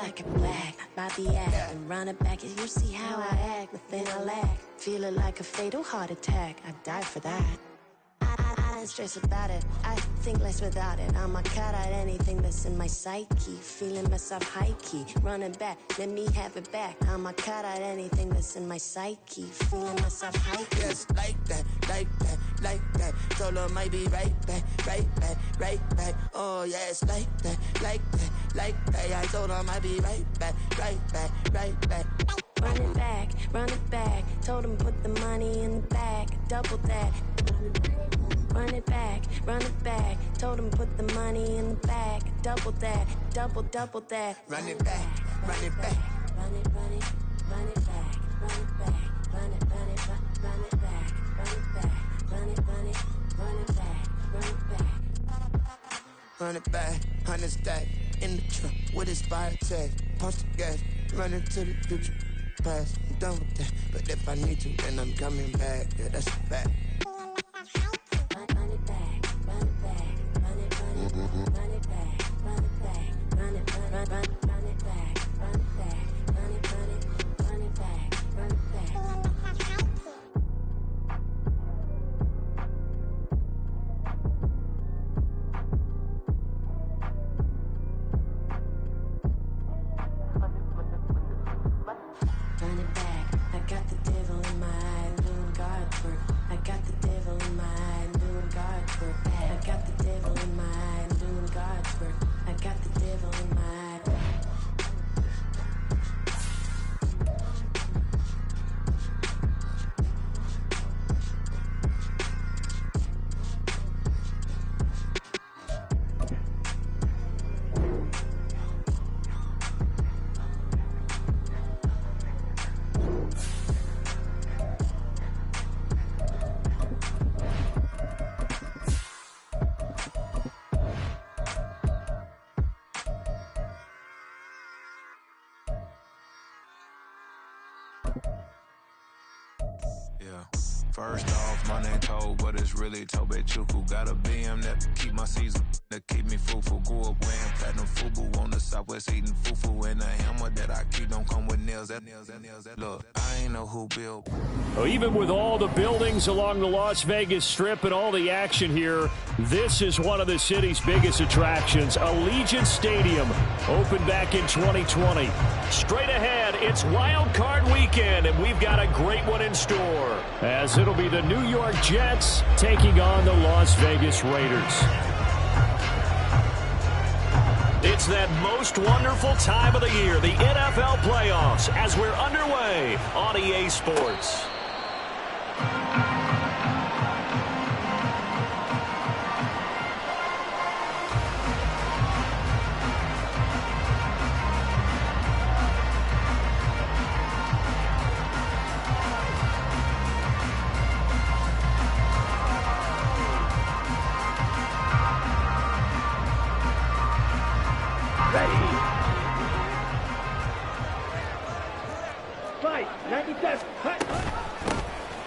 like it black, Bobby act and run it back. You see how I act, nothing I lack. Feel it like a fatal heart attack. I die for that. I don't stress about it. I think less without it. I'ma cut out anything that's in my psyche. Feeling myself high key, running back. Let me have it back. I'ma cut out anything that's in my psyche. Feeling myself high key. Yes, like that, like that, like that. Solo might be right back, right back, right back. Oh yes, like that, like that, like that. I told her I might be right back, right back, right back. Run it back, run it back. Told him put the money in the bag, double that. Run it back, run it back. Told him put the money in the bag, double that, double that. Run it back, run it back. Run it, run it, run it back, run it back, run it, run it, run it back, run it back, run it, run it, run it back, run it back. Run it back, 100 stack in the truck with his fire tag. Punch the gas, run into the future. Past, I'm done with that. But if I need to, then I'm coming back. Yeah, that's a fact. Run it back, run it back, run it, run it, run it back, run it back, run it, run it back, run it back, run it, run it, run it back, run it back. Run it back, I got the devil in my eye, doing God's work. I got the devil in my eye, doing God's work. I got the devil in my eye, doing God's work. I got the devil in my eye. First off, my name Toad, but it's really Tobe Chuku. Got a BM that keep my season, that keep me fruitful. Grew up wearing platinum FUBU on the southwest eating fufu. And a hammer that I keep don't come with nails. Look, I ain't know who built. Well, even with all the buildings along the Las Vegas Strip and all the action here, this is one of the city's biggest attractions. Allegiant Stadium opened back in 2020. Straight ahead, it's Wild Card Weekend, and we've got a great one in store, as it'll be the New York Jets taking on the Las Vegas Raiders. It's that most wonderful time of the year, the NFL playoffs, as we're underway on EA Sports.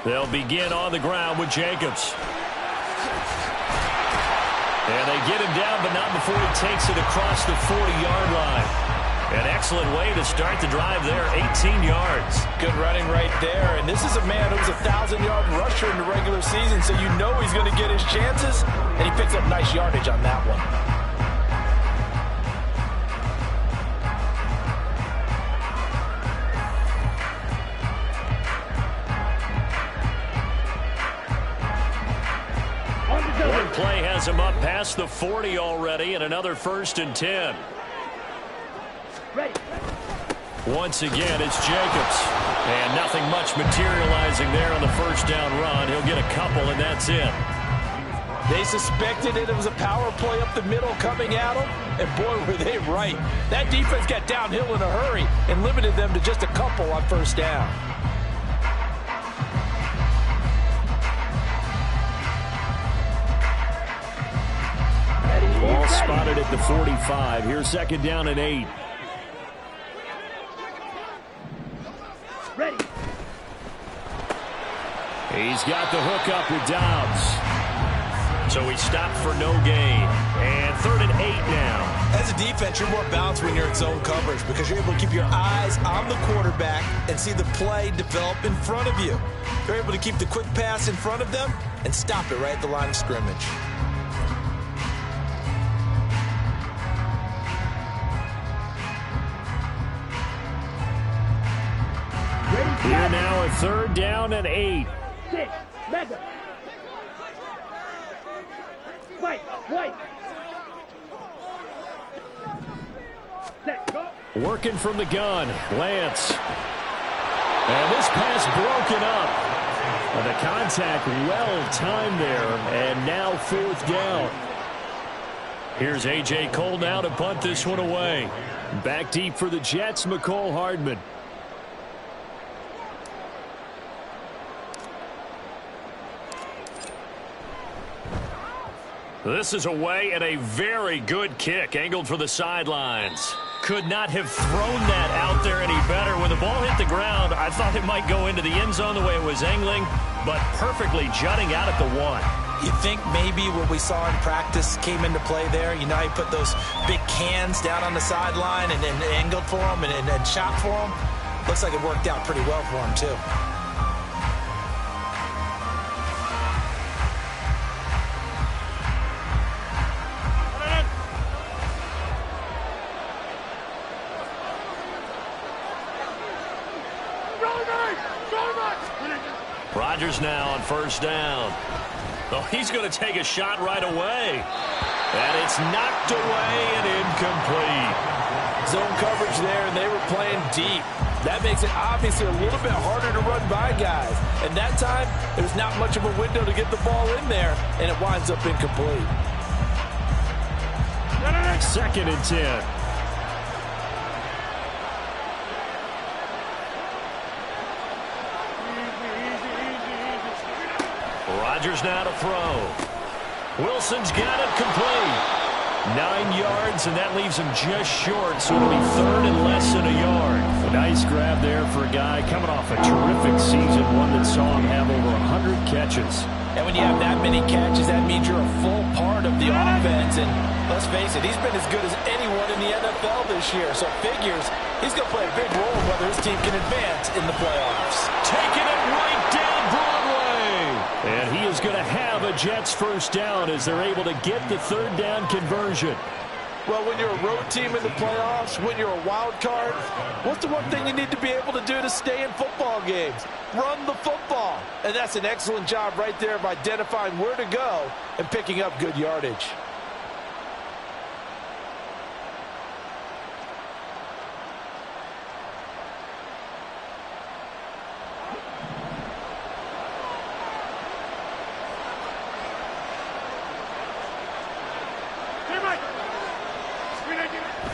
They'll begin on the ground with Jacobs. And they get him down, but not before he takes it across the 40-yard line. An excellent way to start the drive there, 18 yards. Good running right there. And this is a man who was a 1,000-yard rusher in the regular season, so you know he's going to get his chances. And he picks up nice yardage on that one. One play has him up past the 40 already, and another 1st and 10. Once again, it's Jacobs. And nothing much materializing there on the first down run. He'll get a couple, and that's it. They suspected it was a power play up the middle coming at them, and boy, were they right. That defense got downhill in a hurry and limited them to just a couple on first down. Ball spotted at the 45. Here's 2nd down and 8. Ready. He's got the hook up with Dobbs. So he stopped for no gain. And 3rd and 8 now. As a defense, you're more balanced when you're in zone coverage because you're able to keep your eyes on the quarterback and see the play develop in front of you. You're able to keep the quick pass in front of them and stop it right at the line of scrimmage. Here now a 3rd down and 8. Working from the gun, Lance. And this pass broken up. And the contact well timed there, and now 4th down. Here's A.J. Cole now to punt this one away. Back deep for the Jets, McCole Hardman. This is away and a very good kick angled for the sidelines. Could not have thrown that out there any better. When the ball hit the ground, I thought it might go into the end zone the way it was angling, but perfectly jutting out at the 1. You think maybe what we saw in practice came into play there? You know, he put those big cans down on the sideline and angled for them and shot for them. Looks like it worked out pretty well for him, too. Rodgers now on 1st down. Oh, he's going to take a shot right away. And it's knocked away and incomplete. Zone coverage there, and they were playing deep. That makes it obviously a little bit harder to run by guys. And that time, there's not much of a window to get the ball in there, and it winds up incomplete. 2nd and 10. Rodgers now to throw. Wilson's got it complete. 9 yards, and that leaves him just short, so it'll be 3rd and less than a yard. A nice grab there for a guy coming off a terrific season, one that saw him have over 100 catches. And when you have that many catches, that means you're a full part of the offense. And let's face it, he's been as good as anyone in the NFL this year. So figures he's going to play a big role in whether his team can advance in the playoffs. Taking it right down Broadway. And he is going to have a Jets 1st down as they're able to get the 3rd down conversion. Well, when you're a road team in the playoffs, when you're a wild card, what's the one thing you need to be able to do to stay in football games? Run the football. And that's an excellent job right there of identifying where to go and picking up good yardage.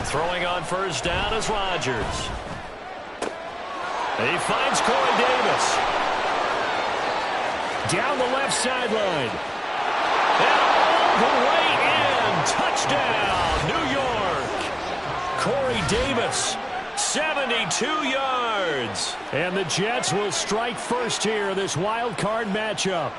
Throwing on 1st down is Rodgers. He finds Corey Davis. Down the left sideline. And all the way in. Touchdown, New York. Corey Davis, 72 yards. And the Jets will strike first here, this wild card matchup.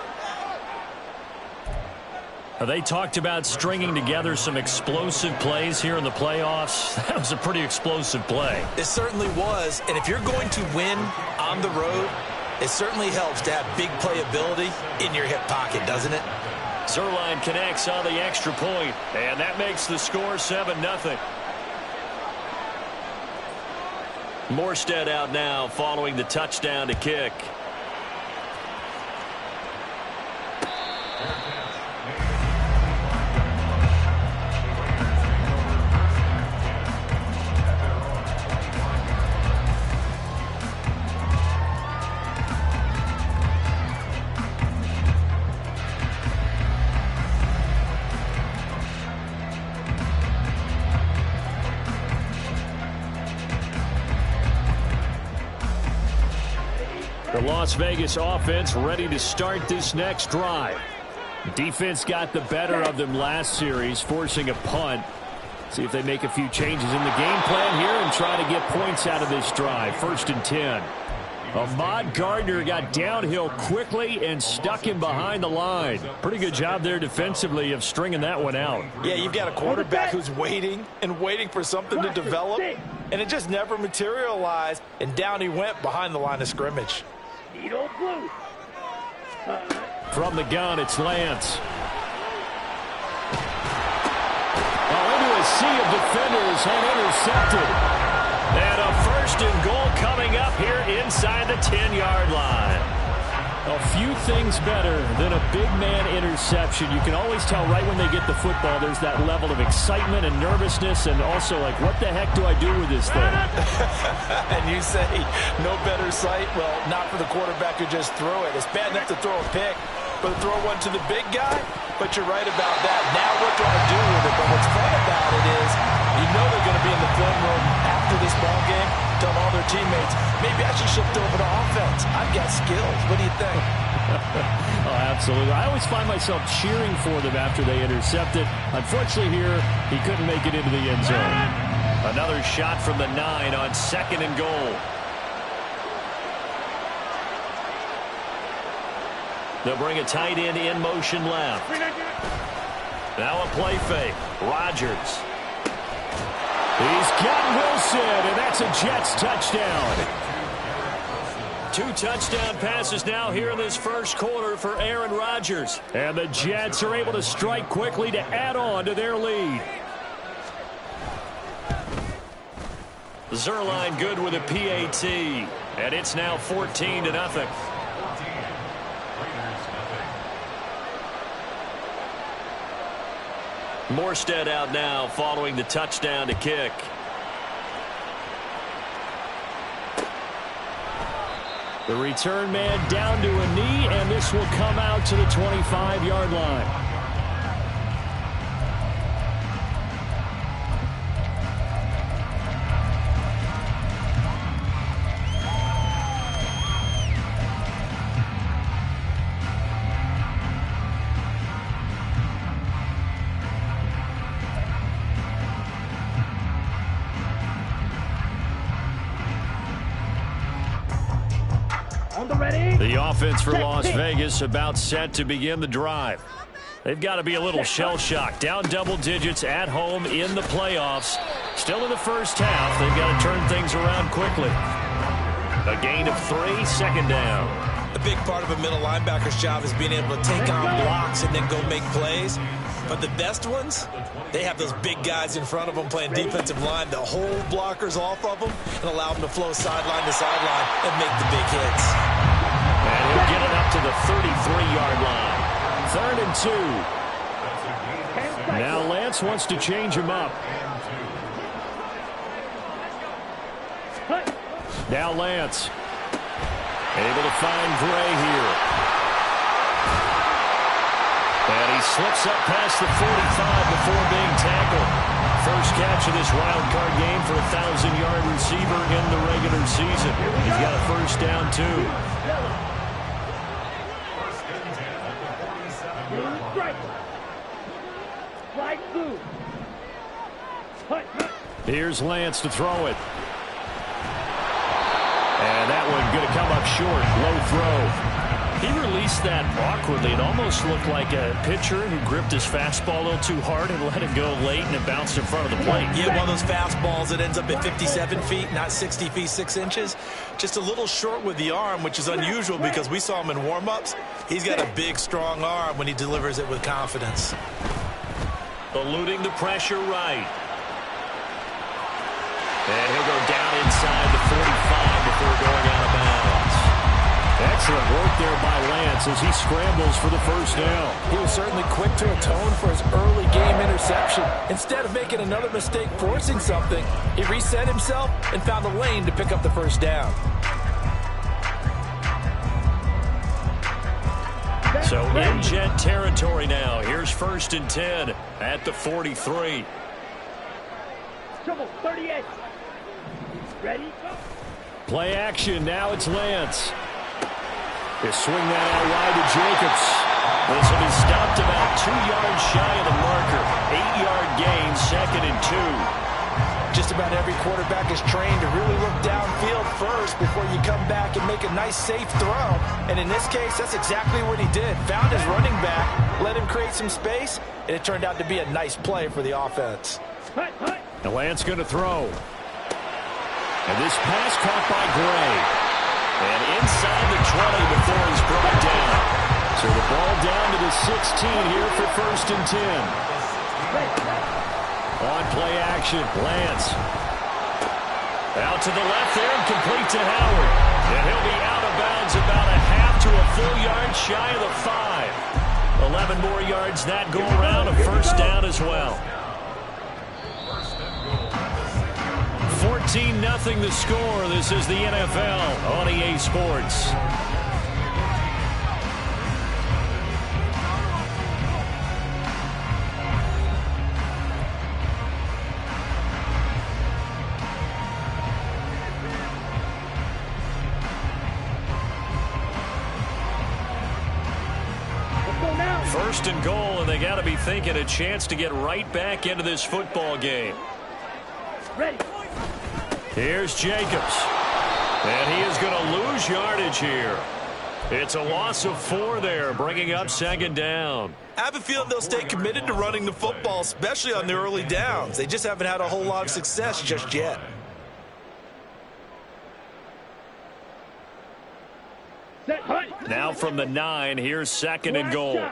They talked about stringing together some explosive plays here in the playoffs. That was a pretty explosive play. It certainly was. And if you're going to win on the road, it certainly helps to have big playability in your hip pocket, doesn't it? Zerline connects on the extra point, and that makes the score 7-0. Morstead out now following the touchdown to kick. The Las Vegas offense ready to start this next drive. Defense got the better of them last series, forcing a punt. See if they make a few changes in the game plan here and try to get points out of this drive. 1st and 10. Ahmad Gardner got downhill quickly and stuck him behind the line. Pretty good job there defensively of stringing that one out. Yeah, you've got a quarterback who's waiting and waiting for something to develop, and it just never materialized, and down he went behind the line of scrimmage. From the gun, it's Lance. Into a sea of defenders and intercepted. And a 1st and goal coming up here inside the 10-yard line. A few things better than a big man interception. You can always tell right when they get the football, there's that level of excitement and nervousness, and also like, what the heck do I do with this thing? And you say no better sight? Well, not for the quarterback who just threw it. It's bad enough to throw a pick, but to throw one to the big guy? But you're right about that. Now what do I do with it? But what's fun about it is you know they're going to be in the film room after this ball game, telling all their teammates, maybe I should shift over to offense. I've got skills. What do you think? Oh, absolutely. I always find myself cheering for them after they intercept it. Unfortunately here, he couldn't make it into the end zone. Another shot from the 9 on 2nd and goal. They'll bring a tight end in motion left. Now a play fake. Rodgers. He's got Wilson, and that's a Jets touchdown. 2 touchdown passes now here in this first quarter for Aaron Rodgers. And the Jets are able to strike quickly to add on to their lead. Zerline good with a PAT, and it's now 14-0. Morstead out now following the touchdown to kick. The return man down to a knee, and this will come out to the 25-yard line. The offense for Las Vegas about set to begin the drive. They've got to be a little shell-shocked. Down double digits at home in the playoffs. Still in the first half. They've got to turn things around quickly. A gain of 3, 2nd down. A big part of a middle linebacker's job is being able to take on blocks and then go make plays. But the best ones, they have those big guys in front of them playing defensive line to hold blockers off of them and allow them to flow sideline to sideline and make the big hits. And he'll get it up to the 33-yard line. 3rd and 2. Now Lance wants to change him up. Now Lance. Able to find Gray here. And he slips up past the 45 before being tackled. First catch of this wild card game for a 1,000-yard receiver in the regular season. He's got a first down, too. Here's Lance to throw it. And that one going to come up short. Low throw. He released that awkwardly. It almost looked like a pitcher who gripped his fastball a little too hard and let it go late, and it bounced in front of the plate. Yeah, one of those fastballs that ends up at 57 feet, not 60 feet, 6 inches. Just a little short with the arm, which is unusual because we saw him in warm-ups. He's got a big, strong arm when he delivers it with confidence. Eluding the pressure right. And he'll go down inside the 45 before going out of bounds. Excellent work there by Lance as he scrambles for the first down. He was certainly quick to atone for his early game interception. Instead of making another mistake forcing something, he reset himself and found a lane to pick up the first down. So in Jet territory now. Here's 1st and 10 at the 43. Trouble, 38. Ready? Play action. Now it's Lance. They swing that out wide to Jacobs. This will be stopped about 2 yards shy of the marker. 8-yard gain, 2nd and 2. Just about every quarterback is trained to really look downfield first first before you come back and make a nice, safe throw. And in this case, that's exactly what he did. Found his running back, let him create some space, and it turned out to be a nice play for the offense. The Lance going to throw. And this pass caught by Gray. And inside the 20 before he's brought down. So the ball down to the 16 here for 1st and 10. On play action, Lance. Out to the left there and complete to Howard. And he'll be out of bounds about a half to a full yard shy of the 5. 11 more yards that go around, a 1st down as well. 14-0 the score. This is the NFL on EA Sports. First and goal, and they got to be thinking a chance to get right back into this football game. Ready. Here's Jacobs. And he is going to lose yardage here. It's a loss of 4 there, bringing up 2nd down. I have a feeling they'll stay committed to running the football, especially on the early downs. They just haven't had a whole lot of success just yet. Now from the 9, here's 2nd and goal.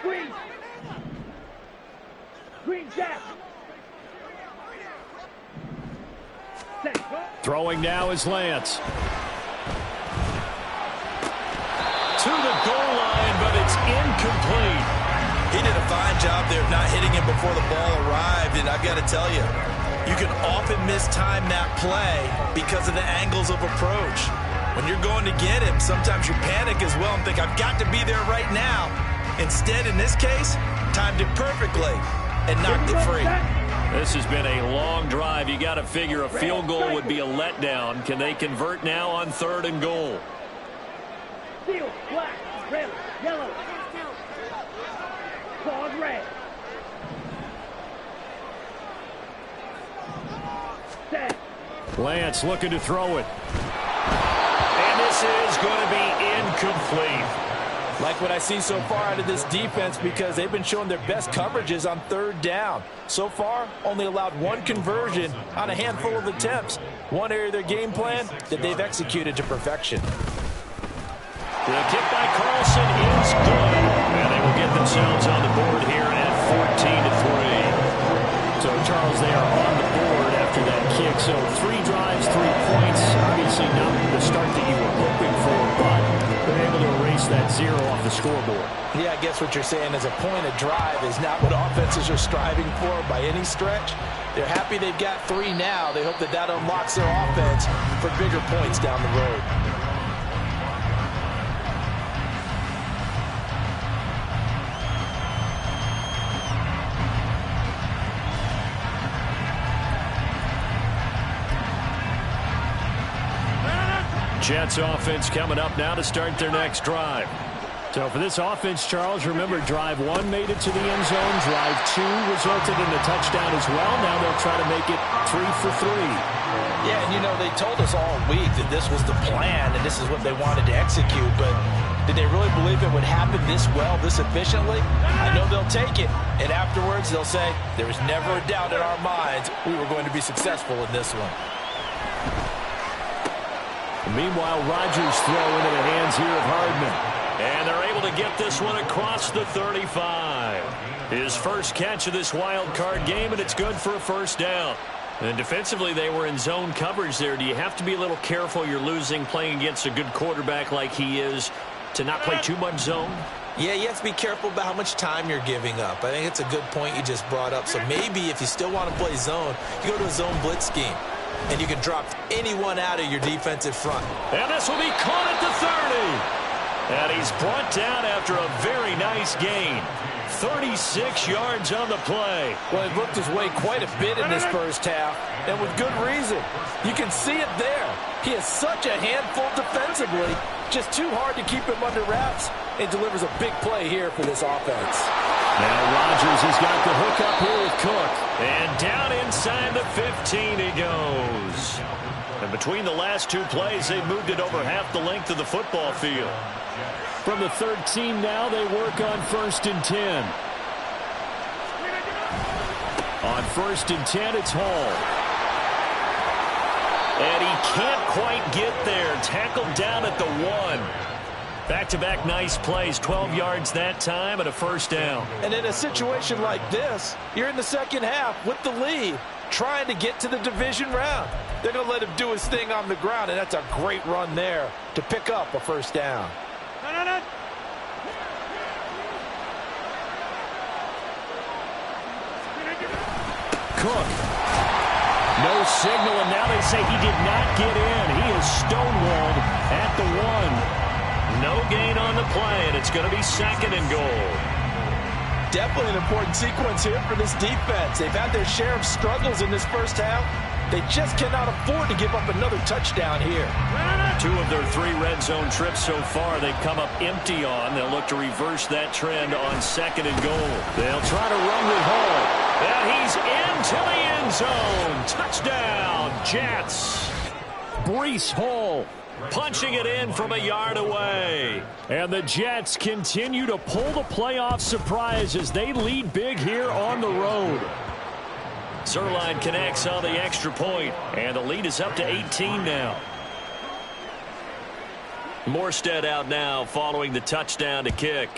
Green. Green Jack. Throwing now is Lance. To the goal line, but it's incomplete. He did a fine job there of not hitting him before the ball arrived, and I've got to tell you, you can often mistime that play because of the angles of approach. When you're going to get him, sometimes you panic as well and think, I've got to be there right now. Instead, in this case, timed it perfectly and knocked it free. This has been a long drive. You got to figure a field goal would be a letdown. Can they convert now on 3rd and goal? Steel, black, red, yellow. Claws red. Set. Lance looking to throw it. And this is going to be incomplete. Like what I see so far out of this defense because they've been showing their best coverages on 3rd down. So far, only allowed 1 conversion on a handful of attempts. One area of their game plan that they've executed to perfection. The kick by Carlson is good. And they will get themselves on the board here at 14-3. So, Charles, they are on the board after that kick. So 3 drives, 3 points. Obviously not the start that you were hoping for, but they're able to erase that 0 off the scoreboard. Yeah, I guess what you're saying is a point of drive is not what offenses are striving for by any stretch. They're happy they've got 3 now. They hope that that unlocks their offense for bigger points down the road. Jets offense coming up now to start their next drive. So for this offense, Charles, remember drive 1 made it to the end zone. Drive 2 resulted in a touchdown as well. Now they'll try to make it 3 for 3. Yeah, and you know, they told us all week that this was the plan and this is what they wanted to execute, but did they really believe it would happen this well, this efficiently? I know they'll take it, and afterwards they'll say, there was never a doubt in our minds we were going to be successful in this one. Meanwhile, Rodgers throw into the hands here of Hardman. And they're able to get this one across the 35. His first catch of this wild card game, and it's good for a 1st down. And defensively, they were in zone coverage there. Do you have to be a little careful? You're losing playing against a good quarterback like he is to not play too much zone? Yeah, you have to be careful about how much time you're giving up. I think it's a good point you just brought up. So maybe if you still want to play zone, you go to a zone blitz scheme. And you can drop anyone out of your defensive front. And this will be caught at the 30. And he's brought down after a very nice gain. 36 yards on the play. Well, he looked his way quite a bit in this first half, and with good reason. You can see it there. He is such a handful defensively, just too hard to keep him under wraps, and delivers a big play here for this offense. Now Rodgers has got the hook up here with Cook. And down inside the 15 he goes. And between the last two plays, they've moved it over half the length of the football field. From the 13 now, they work on 1st and 10. On 1st and 10, it's Hall. And he can't quite get there. Tackled down at the 1. Back-to-back nice plays, 12 yards that time and a first down. And in a situation like this, you're in the second half with the lead, trying to get to the division round. They're going to let him do his thing on the ground, and that's a great run there to pick up a first down. Cook. No signal, and now they say he did not get in. He is stonewalled at the 1. No gain on the play, and it's going to be 2nd and goal. Definitely an important sequence here for this defense. They've had their share of struggles in this first half. They just cannot afford to give up another touchdown here. 2 of their 3 red zone trips so far they've come up empty on. They'll look to reverse that trend on 2nd and goal. They'll try to run with Hall. And he's into the end zone. Touchdown, Jets. Breece Hall punching it in from a yard away. And the Jets continue to pull the playoff surprise as they lead big here on the road. Zerline connects on the extra point, and the lead is up to 18 now. Morstead out now following the touchdown to kick.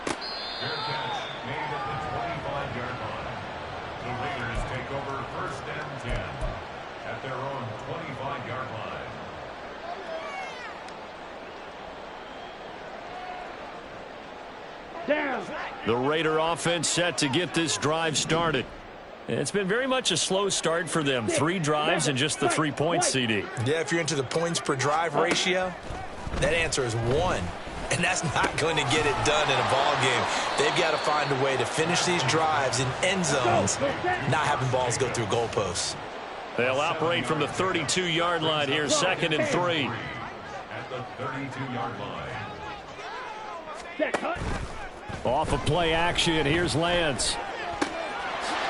Fair catch made at the 25-yard line. The Raiders take over 1st and 10 at their own 25-yard line. Down. The Raider offense set to get this drive started. It's been very much a slow start for them. 3 drives and just the 3 points, CD. Yeah, if you're into the points per drive ratio, that answer is 1. And that's not going to get it done in a ball game. They've got to find a way to finish these drives in end zones, not having balls go through goalposts. They'll operate from the 32-yard line here, 2nd and 3. At the 32-yard line. Set, cut. Off of play action, here's Lance.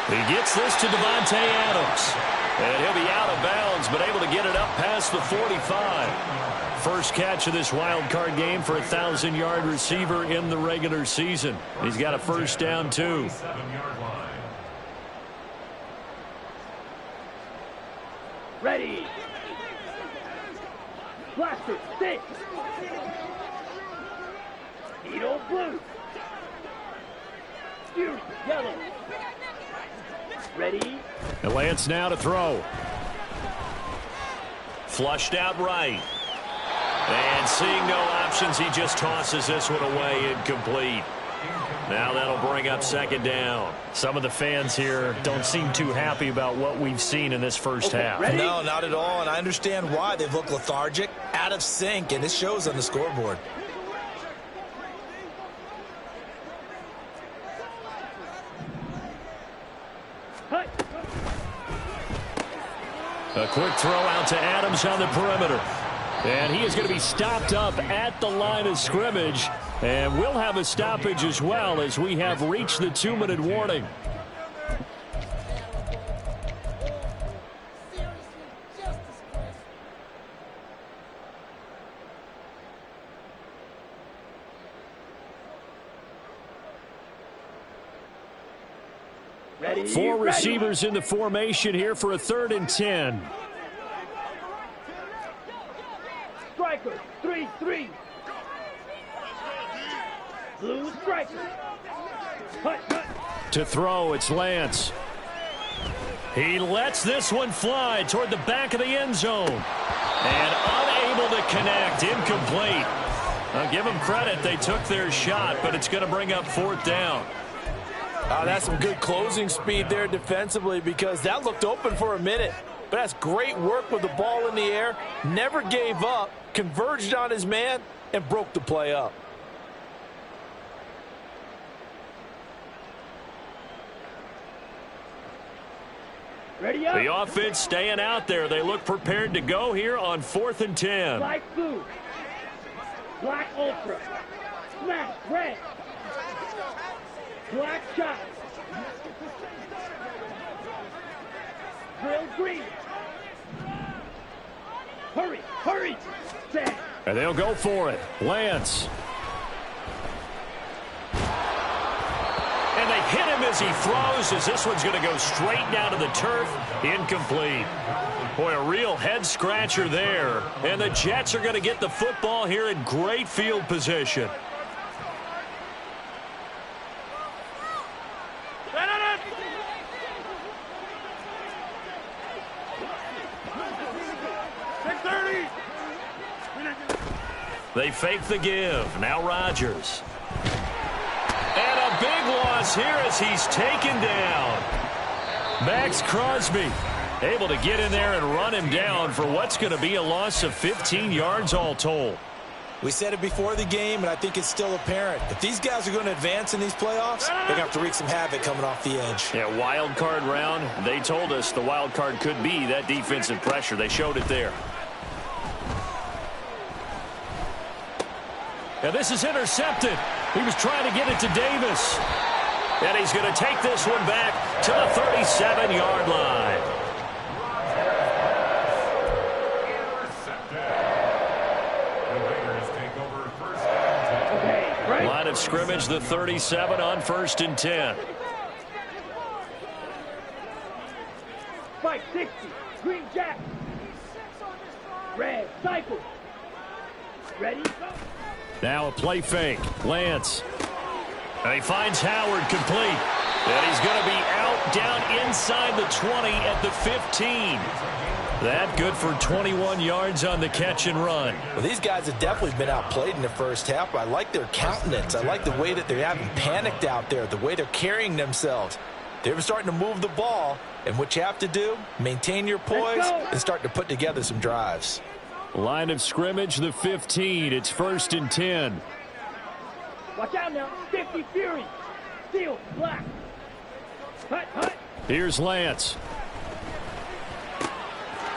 He gets this to Devontae Adams. And he'll be out of bounds, but able to get it up past the 45. First catch of this wild card game for a 1,000-yard receiver in the regular season. He's got a first down, too. 7-yard line. Ready. Blaster, stick. Needle blue. Fury, yellow. Ready. And Lance now to throw. Flushed out right. And seeing no options, he just tosses this one away incomplete. Now that'll bring up 2nd down. Some of the fans here don't seem too happy about what we've seen in this first half. Ready? No, not at all, and I understand why. They've looked lethargic, out of sync, and it shows on the scoreboard. Cut. A quick throw out to Adams on the perimeter. And he is going to be stopped up at the line of scrimmage. And we'll have a stoppage as well as we have reached the 2-minute warning. Ready. 4 receivers in the formation here for a 3rd and 10. Striker, 3-3. Blue striker. Cut, cut. To throw, it's Lance. He lets this one fly toward the back of the end zone. And unable to connect, incomplete. I'll give them credit, they took their shot, but it's going to bring up 4th down. That's some good closing speed there defensively, because that looked open for a minute. But that's great work with the ball in the air. Never gave up, converged on his man, and broke the play up. Ready up. The offense staying out there. They look prepared to go here on 4th and 10. Black blue. Black ultra. smash, red. Black shot. Drill green. Hurry, hurry. Set. And they'll go for it. Lance. And they hit him as he throws, as this one's going to go straight down to the turf. Incomplete. Boy, a real head-scratcher there. And the Jets are going to get the football here in great field position. They fake the give. Now Rodgers. And a big loss here as he's taken down. Max Crosby able to get in there and run him down for what's going to be a loss of 15 yards all told. We said it before the game, and I think it's still apparent. If these guys are going to advance in these playoffs, they're going to have to wreak some havoc coming off the edge. Yeah, wild card round. They told us the wild card could be that defensive pressure. They showed it there. And this is intercepted. He was trying to get it to Davis. And he's going to take this one back to the 37-yard line. Line of scrimmage, the 37 on 1st and 10. Spike 60. Green jack. Red cycle. Ready? Now a play fake. Lance. And he finds Howard complete. And he's going to be out down inside the 20 at the 15. That good for 21 yards on the catch and run. Well, these guys have definitely been outplayed in the first half. I like their countenance. I like the way that they haven't panicked out there, the way they're carrying themselves. They're starting to move the ball, and what you have to do, maintain your poise and start to put together some drives. Line of scrimmage, the 15. It's 1st and 10. Watch out now. 50 Fury. Steel, black. Hut, hut. Here's Lance.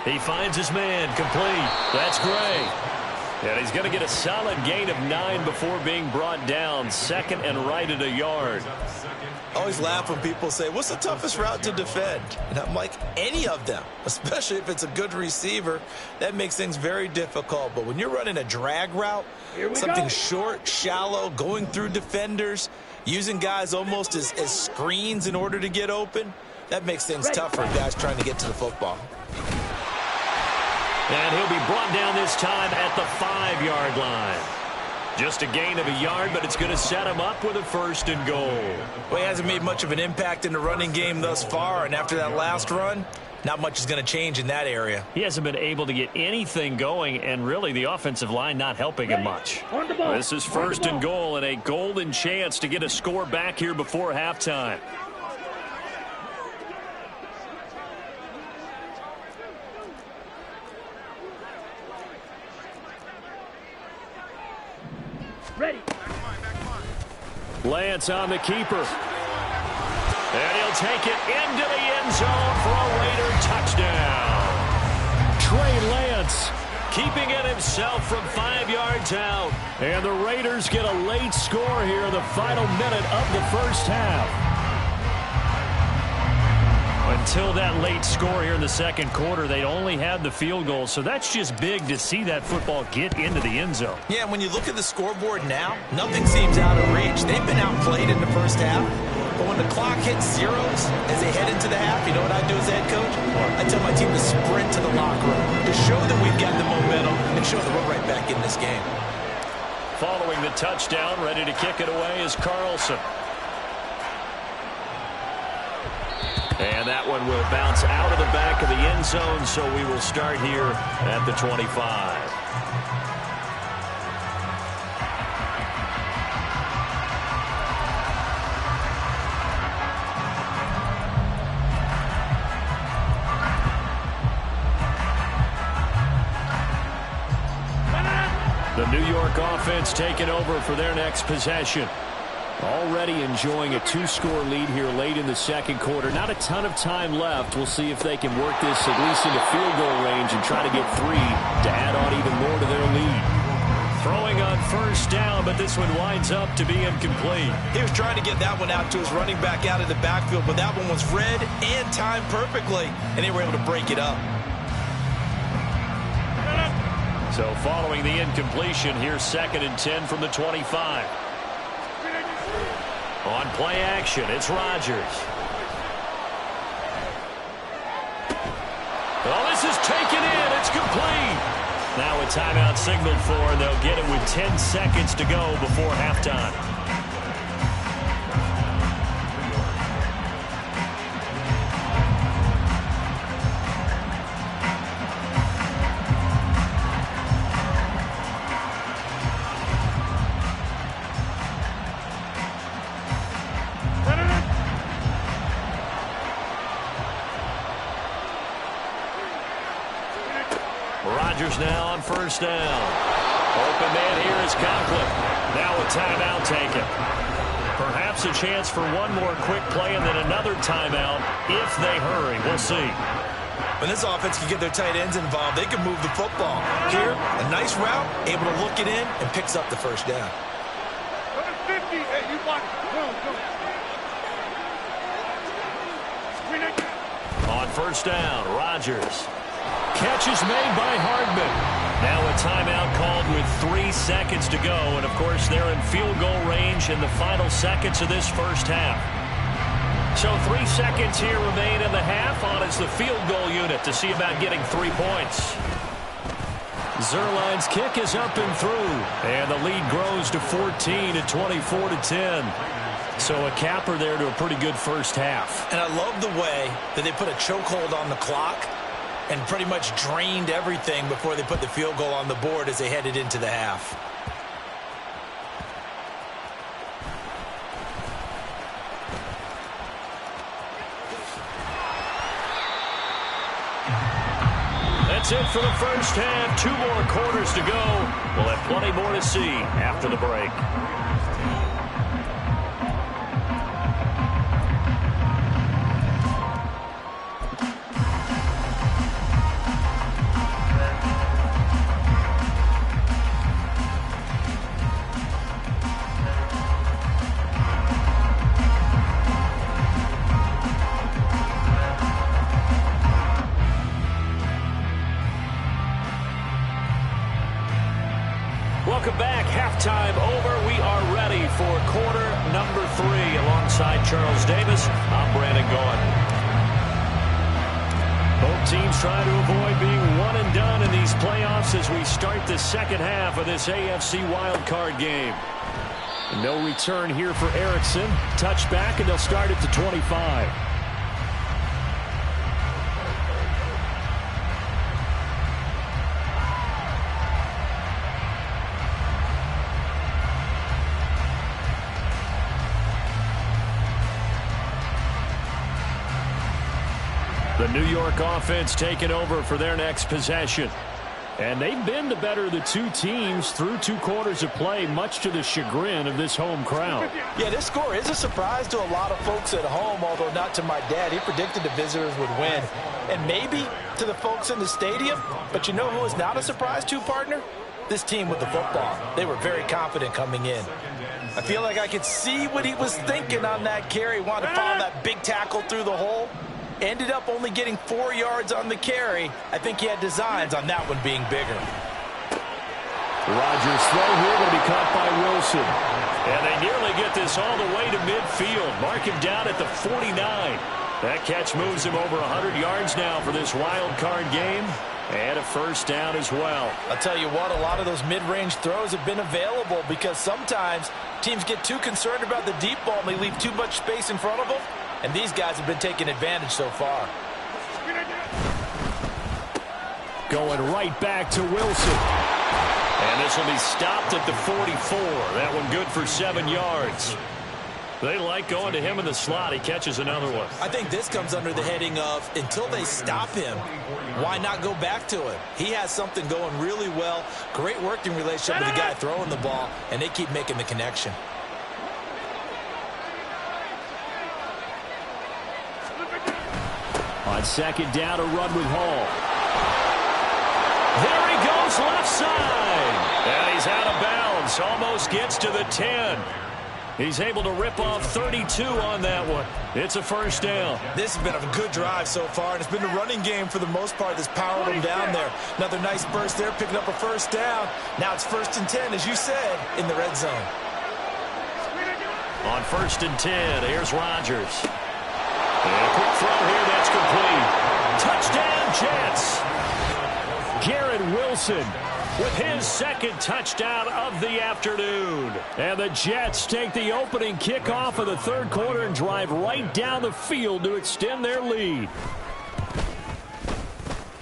He finds his man complete. That's Gray. And he's going to get a solid gain of 9 before being brought down. 2nd and right at a yard. I always laugh when people say, what's the toughest route to defend? And I'm like, any of them, especially if it's a good receiver. That makes things very difficult. But when you're running a drag route, something short, shallow, going through defenders, using guys almost as screens in order to get open, that makes things tough for guys trying to get to the football. And he'll be brought down this time at the 5-yard line. Just a gain of a yard, but it's going to set him up with a 1st and goal. Well, he hasn't made much of an impact in the running game thus far, and after that last run, not much is going to change in that area. He hasn't been able to get anything going, and really the offensive line not helping him much. This is 1st and goal, and a golden chance to get a score back here before halftime. Ready. Lance on the keeper. And he'll take it into the end zone for a Raider touchdown. Trey Lance keeping it himself from 5 yards out. And the Raiders get a late score here in the final minute of the first half. Until that late score here in the second quarter, they only had the field goal. So that's just big to see that football get into the end zone. Yeah, when you look at the scoreboard now, nothing seems out of reach. They've been outplayed in the first half. But when the clock hits zeros as they head into the half, you know what I do as a head coach? I tell my team to sprint to the locker room to show that we've got the momentum and show that we're right back in this game. Following the touchdown, ready to kick it away is Carlson. And that one will bounce out of the back of the end zone, so we will start here at the 25. The New York offense taking over for their next possession. Already enjoying a 2-score lead here late in the second quarter. Not a ton of time left. We'll see if they can work this at least into field goal range and try to get 3 to add on even more to their lead. Throwing on first down, but this one winds up to be incomplete. He was trying to get that one out to his running back out of the backfield, but that one was read and timed perfectly, and they were able to break it up. So following the incompletion, here's 2nd and 10 from the 25. On play action, it's Rodgers. Oh, this is taken in. It's complete. Now a timeout signaled for, and they'll get it with 10 seconds to go before halftime. Rodgers now on first down. Open man here is Conklin. Now a timeout taken. Perhaps a chance for one more quick play and then another timeout if they hurry. We'll see. When this offense can get their tight ends involved, they can move the football. Here, a nice route, able to look it in, and picks up the first down. 50. Hey, you watch. On first down, Rodgers. Catch is made by Hardman. Now a timeout called with 3 seconds to go. And, of course, they're in field goal range in the final seconds of this first half. So 3 seconds here remain in the half on as the field goal unit to see about getting 3 points. Zerline's kick is up and through. And the lead grows to 14 at 24-10. So a capper there to a pretty good first half. And I love the way that they put a chokehold on the clock and pretty much drained everything before they put the field goal on the board as they headed into the half. That's it for the first half. 2 more quarters to go. We'll have plenty more to see after the break. Welcome back. Halftime over. We are ready for quarter number 3. Alongside Charles Davis, I'm Brandon Gaughan. Both teams try to avoid being one and done in these playoffs as we start the second half of this AFC wildcard game. No return here for Erickson. Touchback, and they'll start at the 25. The New York offense taking over for their next possession. And they've been the better of the 2 teams through 2 quarters of play, much to the chagrin of this home crowd. Yeah, this score is a surprise to a lot of folks at home, although not to my dad. He predicted the visitors would win. And maybe to the folks in the stadium. But you know who is not a surprise to, partner? This team with the football. They were very confident coming in. I feel like I could see what he was thinking on that carry. Wanted to follow that big tackle through the hole. Ended up only getting 4 yards on the carry. I think he had designs on that one being bigger. Rodgers' throw here will be caught by Wilson. And they nearly get this all the way to midfield. Mark him down at the 49. That catch moves him over 100 yards now for this wild card game. And a first down as well. I'll tell you what, a lot of those mid-range throws have been available because sometimes teams get too concerned about the deep ball and they leave too much space in front of them. And these guys have been taking advantage so far. Going right back to Wilson. And this will be stopped at the 44. That one good for 7 yards. They like going to him in the slot. He catches another one. I think this comes under the heading of until they stop him, why not go back to him? He has something going really well. Great working relationship with the guy throwing the ball, and they keep making the connection. On second down, a run with Hall. There he goes left side. And he's out of bounds. Almost gets to the 10. He's able to rip off 32 on that one. It's a first down. This has been a good drive so far, and it's been the running game for the most part that's powered them down there. Another nice burst there, picking up a first down. Now it's 1st and 10, as you said, in the red zone. On 1st and 10, here's Rodgers. And a quick throw here, that's complete. Touchdown, Jets. Garrett Wilson with his 2nd touchdown of the afternoon. And the Jets take the opening kickoff of the 3rd quarter and drive right down the field to extend their lead.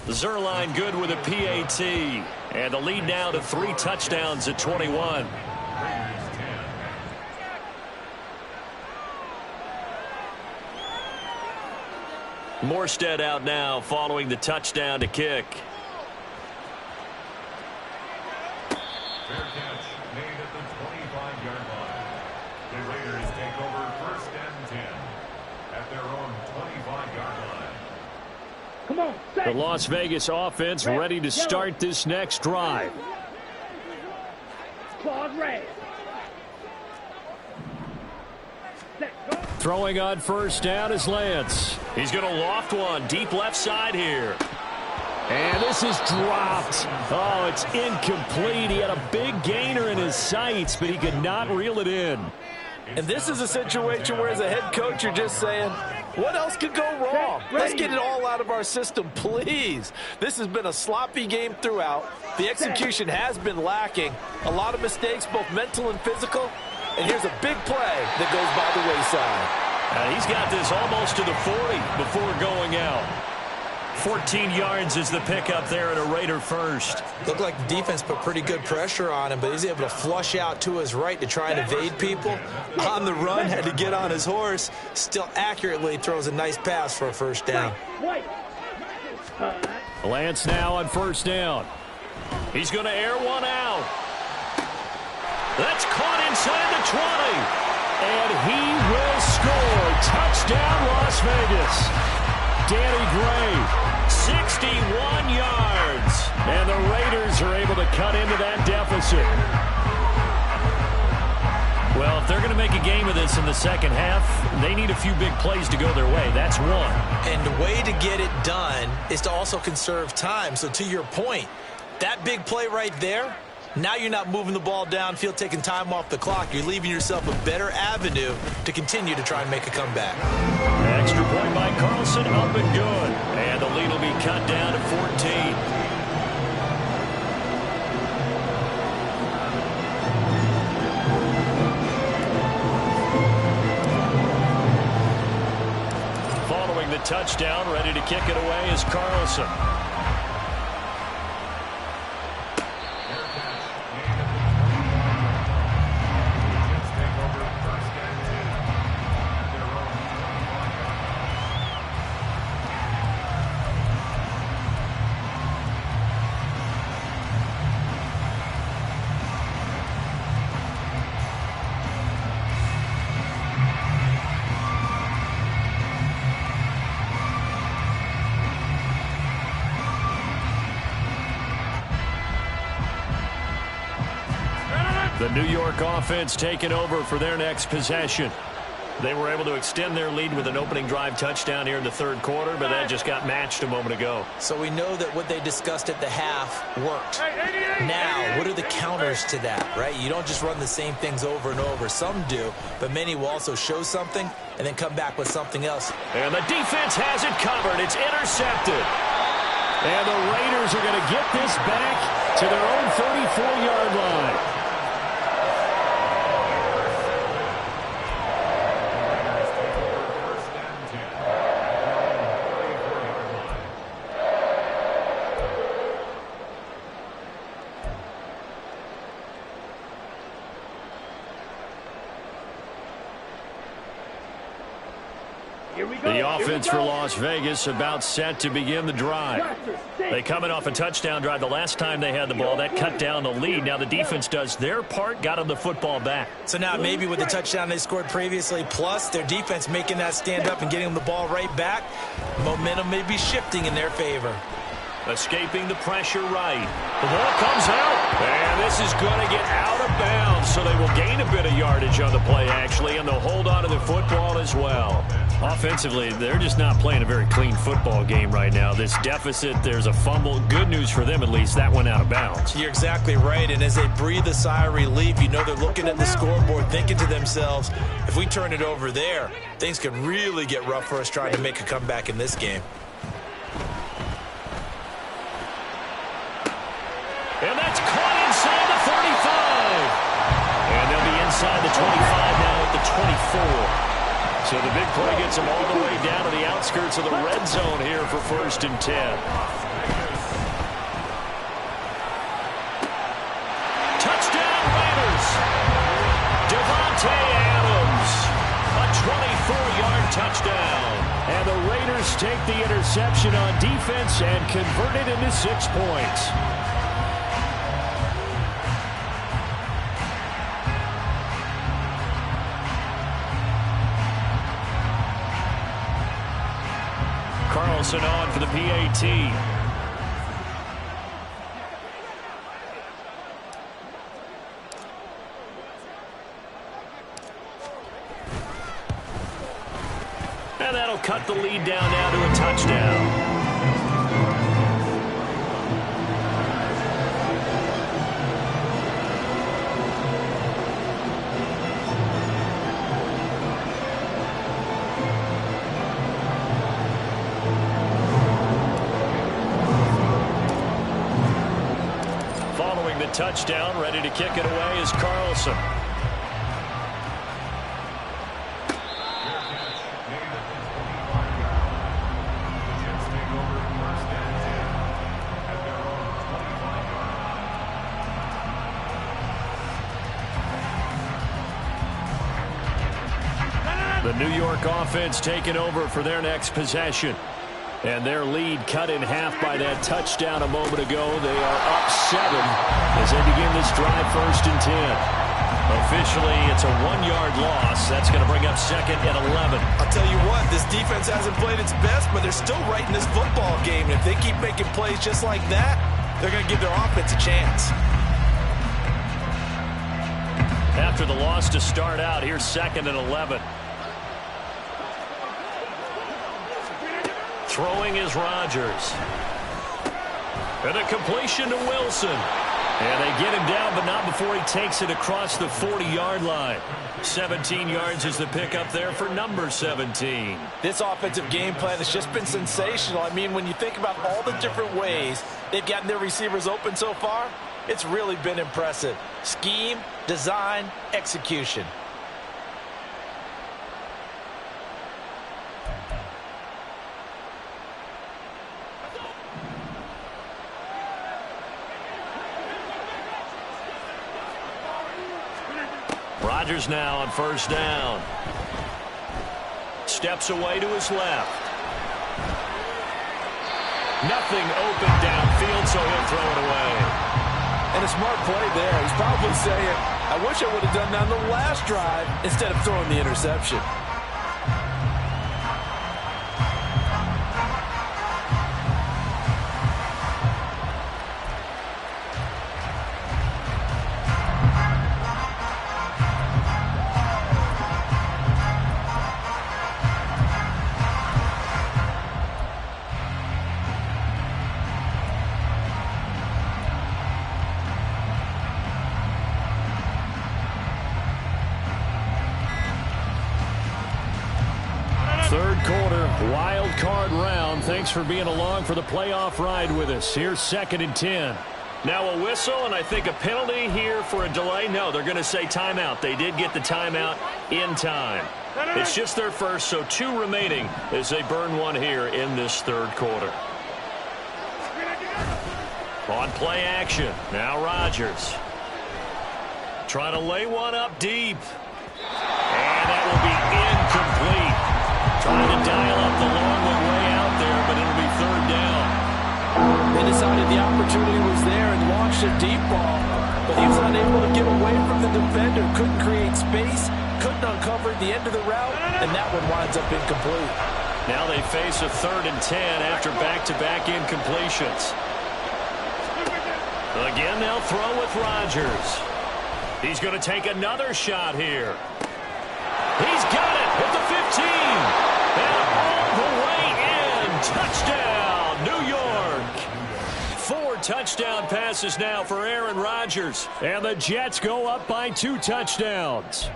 Zerline good with a PAT. And the lead now to 3 touchdowns at 21. Morstead out now following the touchdown to kick. Fair catch made at the 25-yard line. The Raiders take over 1st and 10 at their own 25-yard line. Come on, the Las Vegas offense ready to start this next drive. Claws red. Throwing on 1st down is Lance. He's going to loft one deep left side here. And this is dropped. Oh, it's incomplete. He had a big gainer in his sights, but he could not reel it in. And this is a situation where, as a head coach, you're just saying, what else could go wrong? Let's get it all out of our system, please. This has been a sloppy game throughout. The execution has been lacking. A lot of mistakes, both mental and physical. And here's a big play that goes by the wayside. He's got this almost to the 40 before going out. 14 yards is the pickup there at a Raider first. Looked like the defense put pretty good pressure on him, but he's able to flush out to his right to try and evade people. On the run, had to get on his horse. Still accurately throws a nice pass for a 1st down. Lance now on 1st down. He's going to air one out. That's caught inside the 20. And he will score. Touchdown, Las Vegas. Danny Gray, 61 yards. And the Raiders are able to cut into that deficit. Well, if they're going to make a game of this in the 2nd half, they need a few big plays to go their way. That's one. And the way to get it done is to also conserve time. So to your point, that big play right there, now you're not moving the ball downfield, taking time off the clock. You're leaving yourself a better avenue to continue to try and make a comeback. Extra point by Carlson, up and good. And the lead will be cut down to 14. Following the touchdown, ready to kick it away is Carlson. The New York offense taking over for their next possession. They were able to extend their lead with an opening drive touchdown here in the 3rd quarter, but that just got matched a moment ago. So we know that what they discussed at the half worked. Now, what are the counters to that, right? You don't just run the same things over and over. Some do, but many will also show something and then come back with something else. And the defense has it covered. It's intercepted. And the Raiders are going to get this back to their own 34-yard line. The offense for Las Vegas about set to begin the drive. They coming off a touchdown drive the last time they had the ball. That cut down the lead. Now the defense does their part, got them the football back. So now maybe with the touchdown they scored previously, plus their defense making that stand up and getting them the ball right back, momentum may be shifting in their favor. Escaping the pressure right. The ball comes out, and this is going to get out of bounds, so they will gain a bit of yardage on the play, actually, and they'll hold on to the football as well. Offensively, they're just not playing a very clean football game right now. This deficit, there's a fumble. Good news for them, at least. That went out of bounds. You're exactly right, and as they breathe a sigh of relief, you know they're looking at the scoreboard, thinking to themselves, if we turn it over there, things could really get rough for us trying to make a comeback in this game. And that's caught inside the 35. And they'll be inside the 25 now at the 24. So the big play gets them all the way down to the outskirts of the red zone here for 1st and 10. Touchdown Raiders. Devontae Adams. A 24-yard touchdown. And the Raiders take the interception on defense and convert it into 6 points. Carlson on for the PAT. And that'll cut the lead down now to a touchdown. Touchdown, ready to kick it away is Carlson. The New York offense taking over for their next possession. And their lead cut in half by that touchdown a moment ago. They are up 7 as they begin this drive 1st and 10. Officially, it's a 1-yard loss. That's going to bring up 2nd and 11. I'll tell you what, this defense hasn't played its best, but they're still right in this football game. And if they keep making plays just like that, they're going to give their offense a chance. After the loss to start out, here's 2nd and 11. Throwing is Rodgers. And a completion to Wilson. And they get him down, but not before he takes it across the 40-yard line. 17 yards is the pickup there for number 17. This offensive game plan has just been sensational. I mean, when you think about all the different ways they've gotten their receivers open so far, it's really been impressive. Scheme, design, execution. Rodgers now on 1st down. Steps away to his left. Nothing open downfield, so he'll throw it away. And a smart play there. He's probably saying, I wish I would have done that on the last drive instead of throwing the interception. Third quarter, wild card round. Thanks for being along for the playoff ride with us. Here's 2nd and 10. Now a whistle, and I think a penalty here for a delay. No, they're going to say timeout. They did get the timeout in time. It's just their first, so 2 remaining as they burn one here in this third quarter. On play action, now Rodgers. Trying to lay one up deep. And that will be incomplete. Trying to dial up the long way out there, but it'll be 3rd down. They decided the opportunity was there and launched a deep ball, but he was unable to get away from the defender, couldn't create space, couldn't uncover the end of the route, and that one winds up incomplete. Now they face a 3rd and 10 after back-to-back incompletions. Again, they'll throw with Rodgers. He's going to take another shot here. He's got it at the 15. And all the way in. Touchdown, New York. 4 touchdown passes now for Aaron Rodgers. And the Jets go up by 2 touchdowns.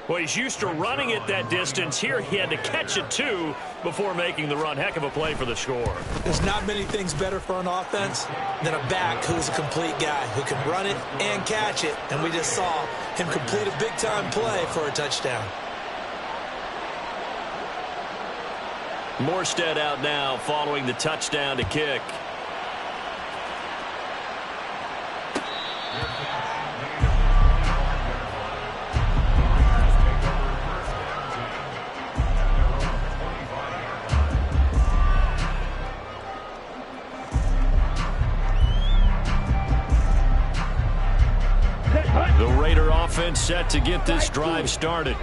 Well, he's used to running it that distance. Here he had to catch it, too, before making the run. Heck of a play for the score. There's not many things better for an offense than a back who's a complete guy who can run it and catch it. And we just saw him complete a big-time play for a touchdown. Morstead out now following the touchdown to kick. The Raider offense set to get this drive started.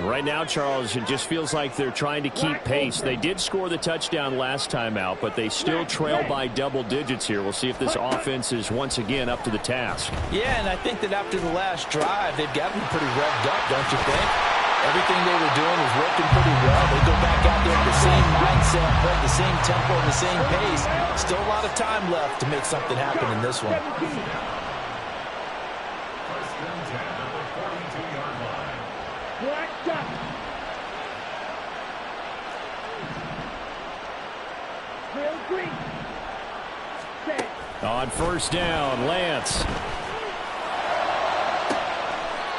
Right now, Charles, it just feels like they're trying to keep pace. They did score the touchdown last time out, but they still trail by double digits here. We'll see if this offense is once again up to the task. Yeah, and I think that after the last drive, they've got to be pretty revved up, don't you think? Everything they were doing was working pretty well. They go back out there with the same mindset, play the same tempo, and the same pace. Still a lot of time left to make something happen in this one. On first down, Lance.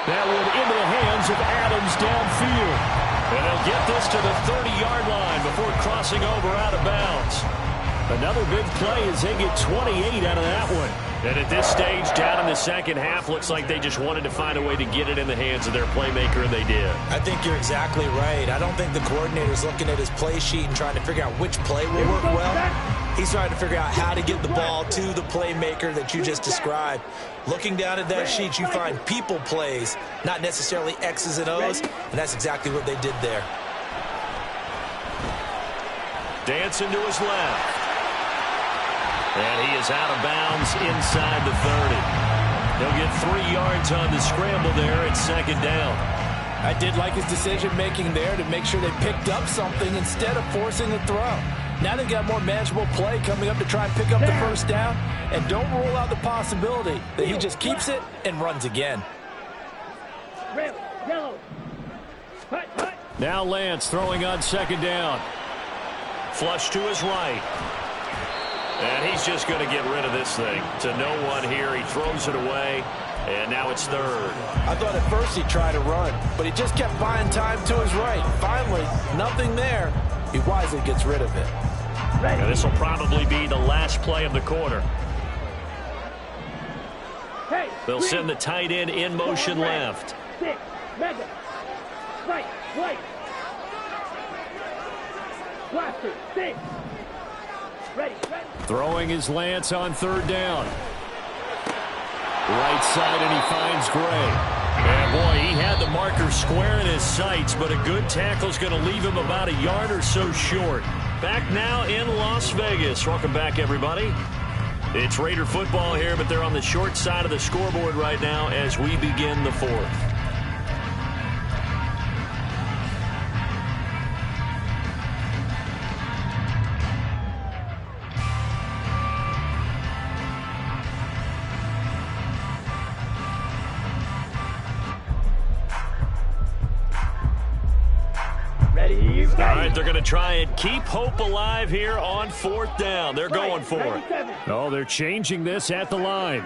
That one into the hands of Adams downfield. And they'll get this to the 30-yard line before crossing over out of bounds. Another big play as they get 28 out of that one. And at this stage, down in the second half, looks like they just wanted to find a way to get it in the hands of their playmaker, and they did. I think you're exactly right. I don't think the coordinator's looking at his play sheet and trying to figure out which play will work well. He's trying to figure out how to get the ball to the playmaker that you just described. Looking down at that sheet, you find people plays, not necessarily X's and O's, and that's exactly what they did there. Dancing to his left. And he is out of bounds inside the 30. He'll get 3 yards on the scramble there at second down. I did like his decision-making there to make sure they picked up something instead of forcing the throw. Now they've got more manageable play coming up to try and pick up the first down. And don't rule out the possibility that he just keeps it and runs again. Now Lance throwing on second down. Flush to his right. And he's just going to get rid of this thing. To no one here. He throws it away. And now it's third. I thought at first he tried to run, but he just kept buying time to his right. Finally, nothing there. He wisely gets rid of it. Now this will probably be the last play of the quarter. They'll send the tight end in motion left. Throwing his Lance on third down. Right side, and he finds Gray. And boy, he had the marker square in his sights, but a good tackle is going to leave him about a yard or so short. Back now in Las Vegas. Welcome back, everybody. It's Raider football here, but they're on the short side of the scoreboard right now as we begin the fourth. All right, they're going to try and keep hope alive here on fourth down. They're going for it. Oh, they're changing this at the line.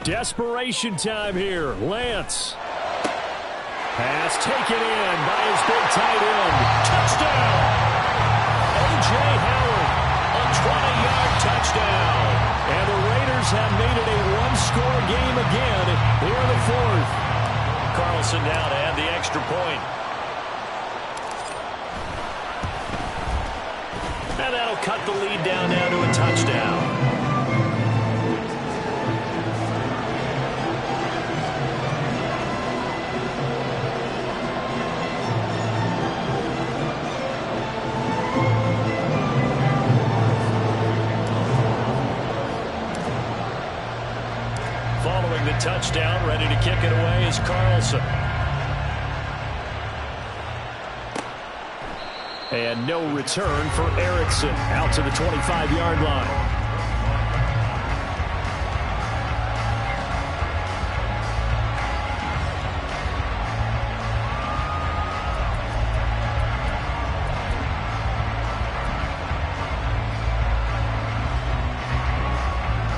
Desperation time here. Lance. Pass taken in by his big tight end. Touchdown! A.J. Howard, a 20-yard touchdown. And the Raiders have made it a one-score game again here in the fourth. Carlson now to add the extra point. And that'll cut the lead down now to a touchdown. touchdown. Ready to kick it away is Carlson. And no return for Erickson. Out to the 25-yard line.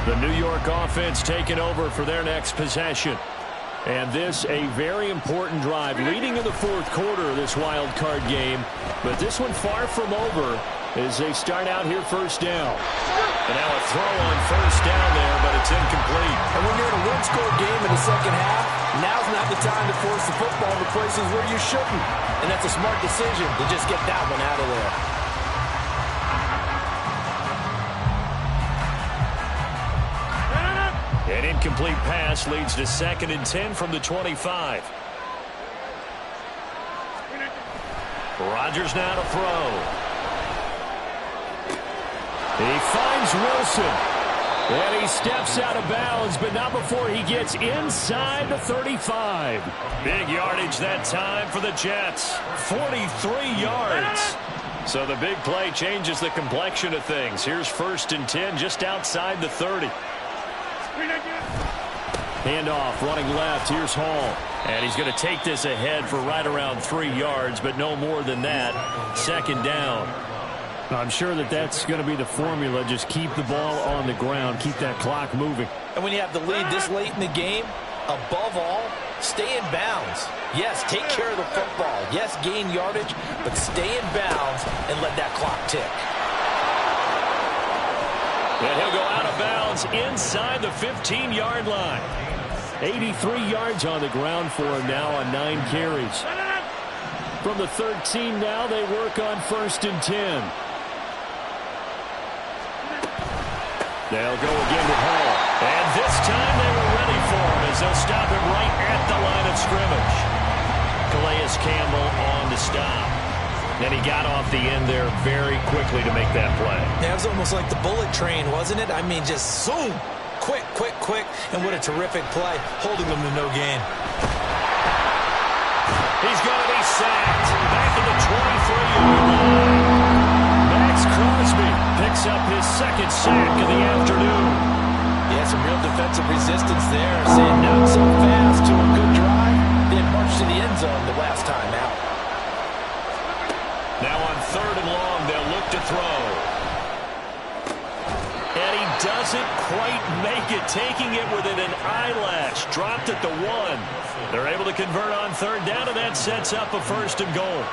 The New York offense taking over for their next possession. And this a very important drive leading in the fourth quarter of this wild card game. But this one far from over as they start out here first down. And now a throw on first down there, but it's incomplete. And when you're in a one-score game in the second half, now's not the time to force the football to places where you shouldn't. And that's a smart decision to just get that one out of there. An incomplete pass leads to 2nd and 10 from the 25. Rodgers now to throw. He finds Wilson. And he steps out of bounds, but not before he gets inside the 35. Big yardage that time for the Jets. 43 yards. So the big play changes the complexion of things. Here's 1st and 10 just outside the 30. Handoff, running left. Here's Hall. And he's going to take this ahead for right around 3 yards, but no more than that. 2nd down. I'm sure that's going to be the formula. Just keep the ball on the ground. Keep that clock moving. And when you have the lead this late in the game, above all, stay in bounds. Yes, take care of the football. Yes, gain yardage, but stay in bounds and let that clock tick. And he'll go out of bounds inside the 15-yard line. 83 yards on the ground for him now on 9 carries. From the 13 now, they work on 1st and 10. They'll go again with Hall. And this time they were ready for him as they'll stop him right at the line of scrimmage. Calais Campbell on to stop. And he got off the end there very quickly to make that play. Yeah, it was almost like the bullet train, wasn't it? I mean, just zoom. Quick, quick, quick. And what a terrific play, holding them to no gain. He's going to be sacked. Back to the 23-yard line. Max Crosby picks up his 2nd sack of the afternoon. Yeah, some real defensive resistance there. Saying not so fast to a good drive. Then march to the end zone the last time out. Now on 3rd and long, they'll look to throw. And he doesn't quite make it, taking it within an eyelash. Dropped at the 1. They're able to convert on 3rd down, and that sets up a 1st and goal.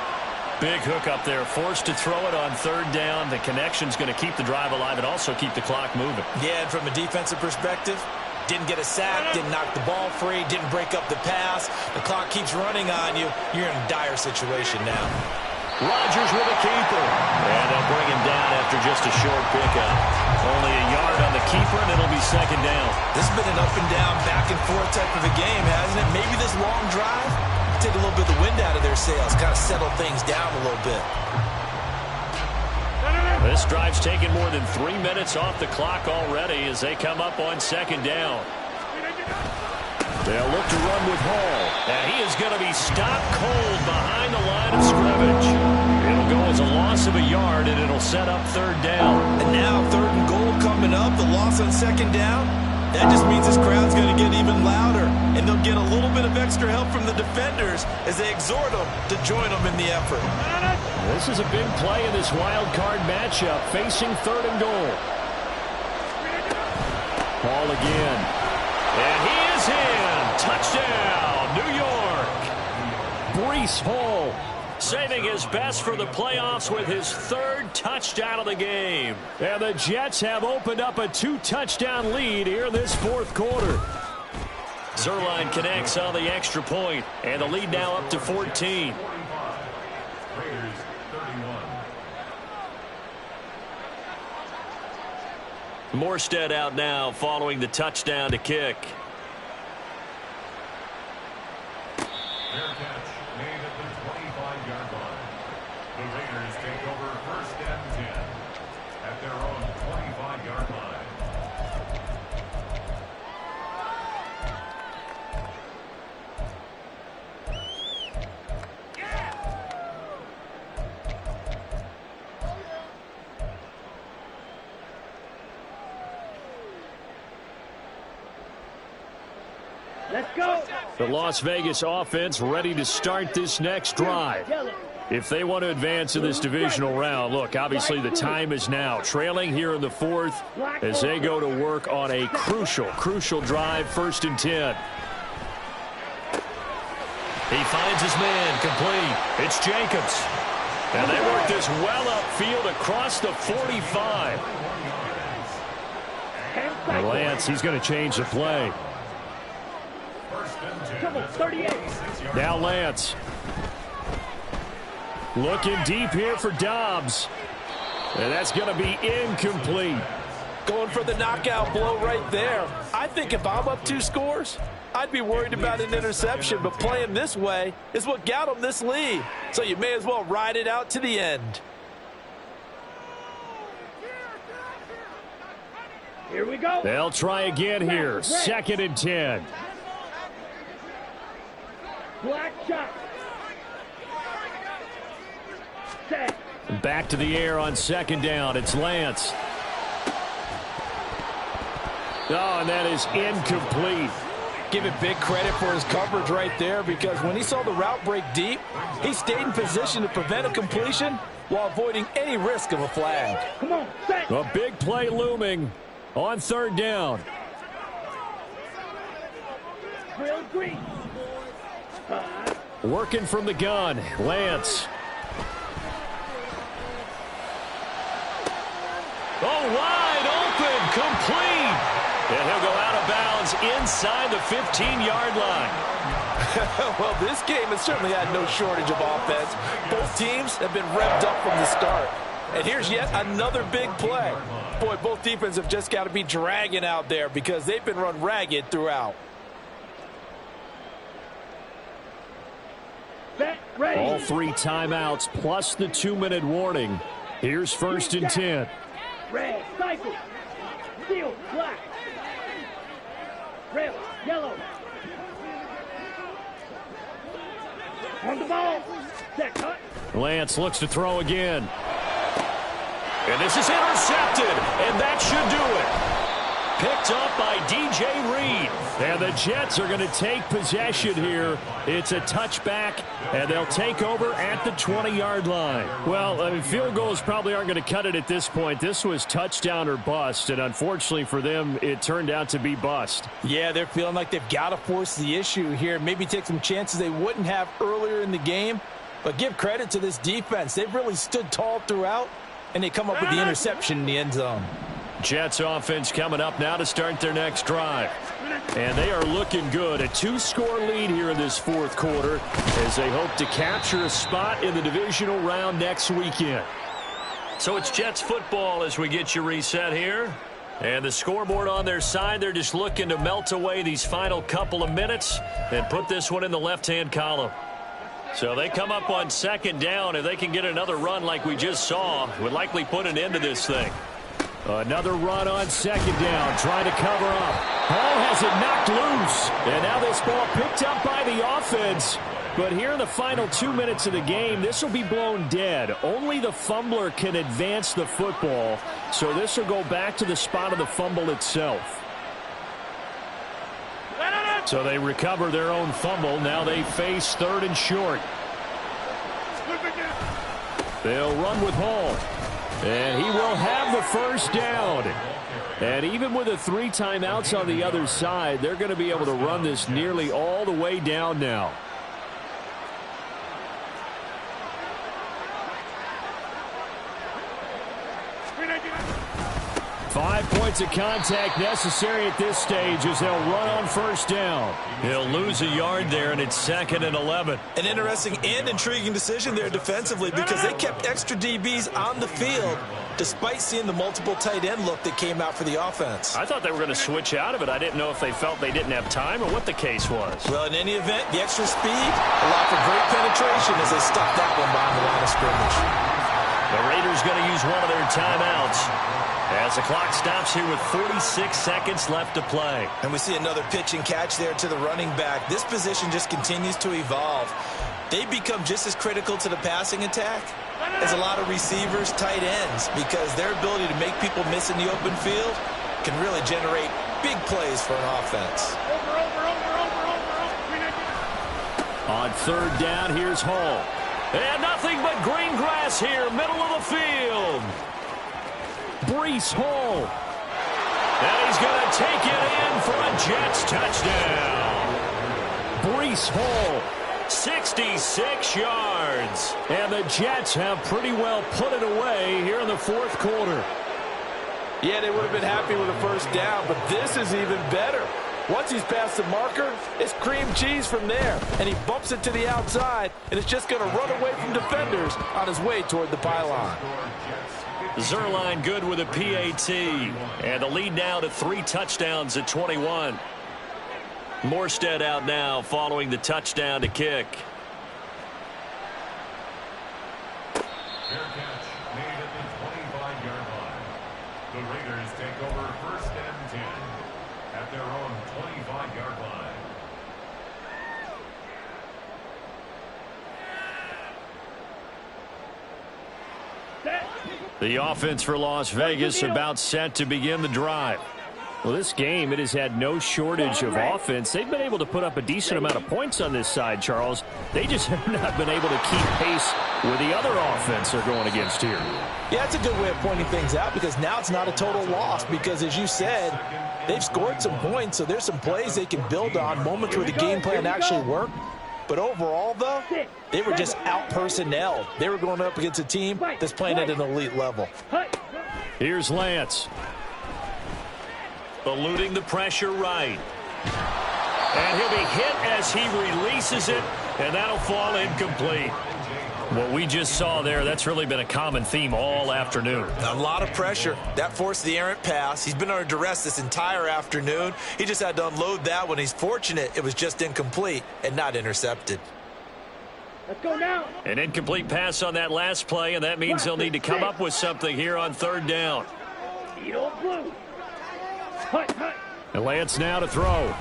Big hook up there, forced to throw it on 3rd down. The connection's going to keep the drive alive and also keep the clock moving. Yeah, and from a defensive perspective, didn't get a sack, didn't knock the ball free, didn't break up the pass. The clock keeps running on you. You're in a dire situation now. Rodgers with a keeper. And they'll bring him down after just a short pickup. Only a yard on the keeper, and it'll be 2nd down. This has been an up and down, back and forth type of a game, hasn't it? Maybe this long drive, take a little bit of the wind out of their sails, kind of settle things down a little bit. This drive's taken more than 3 minutes off the clock already as they come up on 2nd down. They'll look to run with Hall. And he is going to be stopped cold behind the line of scrimmage. It'll go as a loss of a yard, and it'll set up 3rd down. And now 3rd and goal coming up, the loss on 2nd down. That just means this crowd's going to get even louder. And they'll get a little bit of extra help from the defenders as they exhort them to join them in the effort. This is a big play in this wild card matchup, facing 3rd and goal. Hall again. And he is in. Touchdown, New York. Breece Hall saving his best for the playoffs with his 3rd touchdown of the game. And the Jets have opened up a 2-touchdown lead here in this 4th quarter. Zerline connects on the extra point, and the lead now up to 14. Morstead out now following the touchdown to kick. Fair catch made at the 25-yard line. The Raiders take over 1st and 10 at their own 25-yard line. Let's go. The Las Vegas offense ready to start this next drive. If they want to advance in this divisional round, look, obviously the time is now. Trailing here in the fourth as they go to work on a crucial drive, 1st and 10. He finds his man, complete. It's Jacobs. And they work this well upfield across the 45. And Lance, he's going to change the play. Come on, 38. Now Lance. Looking deep here for Dobbs. And that's going to be incomplete. Going for the knockout blow right there. I think if I'm up 2 scores, I'd be worried about an interception, but playing this way is what got them this lead. So you may as well ride it out to the end. Here we go. They'll try again here. 2nd and 10. Black shot. Set. Back to the air on 2nd down. It's Lance. Oh, and that is incomplete. Give it big credit for his coverage right there, because when he saw the route break deep, he stayed in position to prevent a completion while avoiding any risk of a flag. Come on, set. A big play looming on 3rd down. Real green. Working from the gun, Lance. Oh, wide open, complete. And he'll go out of bounds inside the 15-yard line. Well, this game has certainly had no shortage of offense. Both teams have been revved up from the start. And here's yet another big play. Boy, both defenses have just got to be dragging out there because they've been run ragged throughout. All 3 timeouts plus the 2-minute warning. Here's 1st and 10. Red, cycle. Steel, black. Red, yellow. On the ball. Set, cut. Lance looks to throw again. And this is intercepted, and that should do it. Picked up by DJ Reed. And the Jets are going to take possession here. It's a touchback, and they'll take over at the 20-yard line. Well, I mean, field goals probably aren't going to cut it at this point. This was touchdown or bust, and unfortunately for them, it turned out to be bust. Yeah, they're feeling like they've got to force the issue here. Maybe take some chances they wouldn't have earlier in the game. But give credit to this defense. They've really stood tall throughout, and they come up with the interception in the end zone. Jets offense coming up now to start their next drive. And they are looking good. A 2-score lead here in this 4th quarter as they hope to capture a spot in the divisional round next weekend. So it's Jets football as we get you reset here. And the scoreboard on their side, they're just looking to melt away these final couple of minutes and put this one in the left-hand column. So they come up on 2nd down. If they can get another run like we just saw, would likely put an end to this thing. Another run on 2nd down, trying to cover up. Hall has it knocked loose. And now this ball picked up by the offense. But here in the final 2 minutes of the game, this will be blown dead. Only the fumbler can advance the football. So this will go back to the spot of the fumble itself. So they recover their own fumble. Now they face 3rd and short. They'll run with Hall. And he will have the 1st down. And even with the 3 timeouts on the other side, they're going to be able to run this nearly all the way down now. 5 points of contact necessary at this stage as they'll run on 1st down. He'll lose a yard there, and it's 2nd and 11. An interesting and intriguing decision there defensively because they kept extra DBs on the field despite seeing the multiple tight end look that came out for the offense. I thought they were going to switch out of it. I didn't know if they felt they didn't have time or what the case was. Well, in any event, the extra speed allowed for great penetration as they stopped that one behind the line of scrimmage. The Raiders going to use one of their timeouts as the clock stops here with 46 seconds left to play. And we see another pitch and catch there to the running back. This position just continues to evolve. They become just as critical to the passing attack as a lot of receivers, tight ends, because their ability to make people miss in the open field can really generate big plays for an offense. On third down, here's Hall. And nothing but green grass here, middle of the field. Breece Hall. And he's going to take it in for a Jets touchdown. Breece Hall, 66 yards. And the Jets have pretty well put it away here in the fourth quarter. Yeah, they would have been happy with a first down, but this is even better. Once he's past the marker, it's cream cheese from there. And he bumps it to the outside, and it's just going to run away from defenders on his way toward the pylon. Zerline good with a PAT. And the lead now to 3 touchdowns at 21. Morstead out now following the touchdown to kick. Fair catch made at the 25-yard line. The Raiders take over first and 10 at their own 25-yard line. The offense for Las Vegas about set to begin the drive. Well, this game, it has had no shortage of offense. They've been able to put up a decent amount of points on this side, Charles. They just have not been able to keep pace with the other offense they're going against here. Yeah, that's a good way of pointing things out because now it's not a total loss because, as you said, they've scored some points, so there's some plays they can build on, moments where the game plan actually worked. But overall, though, they were just out-personnelled. They were going up against a team that's playing at an elite level. Here's Lance. Eluding the pressure right. And he'll be hit as he releases it, and that'll fall incomplete. What we just saw there, that's really been a common theme all afternoon. A lot of pressure. That forced the errant pass. He's been under duress this entire afternoon. He just had to unload that one. He's fortunate it was just incomplete and not intercepted. Let's go now. An incomplete pass on that last play, and that means they'll need to come up with something here on third down. Blue. And Lance now to throw.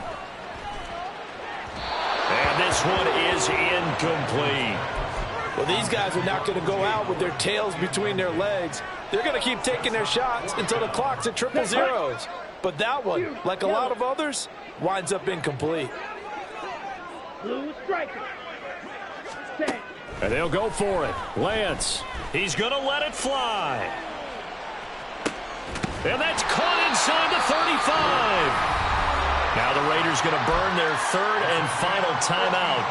And this one is incomplete. Well, these guys are not going to go out with their tails between their legs. They're going to keep taking their shots until the clock's at 000. But that one, like a lot of others, winds up incomplete. Blue striker. And they'll go for it. Lance, he's going to let it fly. And that's caught inside the 35. Now the Raiders going to burn their third and final timeout,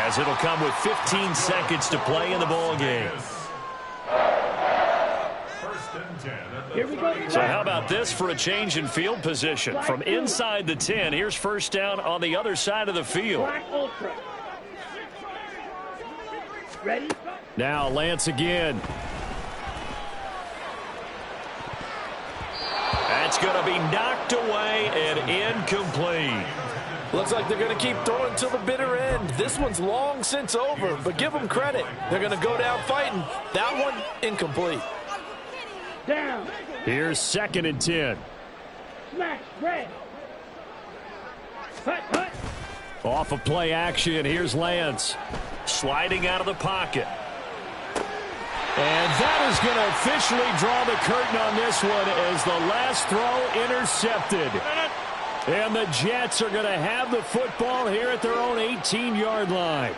as it'll come with 15 seconds to play in the ball game. Here we go. So how about this for a change in field position? From inside the 10, here's first down on the other side of the field. Black Ultra. Ready? Now Lance again. That's going to be knocked away and incomplete. Looks like they're going to keep throwing till the bitter end. This one's long since over, but give them credit. They're going to go down fighting. That one, incomplete. Down. Here's second and 10. Smash. Red. Hut. Off of play action, here's Lance. Sliding out of the pocket. And that is going to officially draw the curtain on this one as the last throw intercepted. And the Jets are going to have the football here at their own 18-yard line.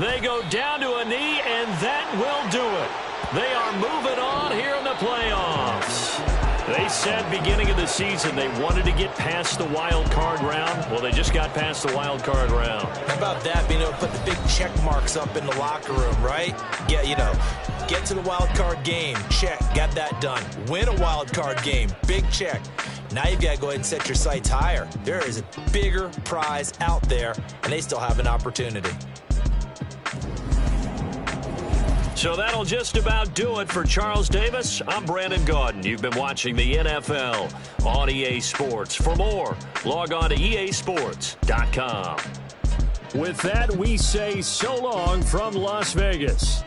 They go down to a knee, and that will do it. They are moving on here in the playoffs. They said beginning of the season they wanted to get past the wild card round. Well, they just got past the wild card round. How about that, being able to put the big check marks up in the locker room, right? Get to the wild card game. Check. Got that done. Win a wild card game. Big check. Now you've got to go ahead and set your sights higher. There is a bigger prize out there, and they still have an opportunity. So that'll just about do it for Charles Davis. I'm Brandon Gaudin. You've been watching the NFL on EA Sports. For more, log on to easports.com. With that, we say so long from Las Vegas.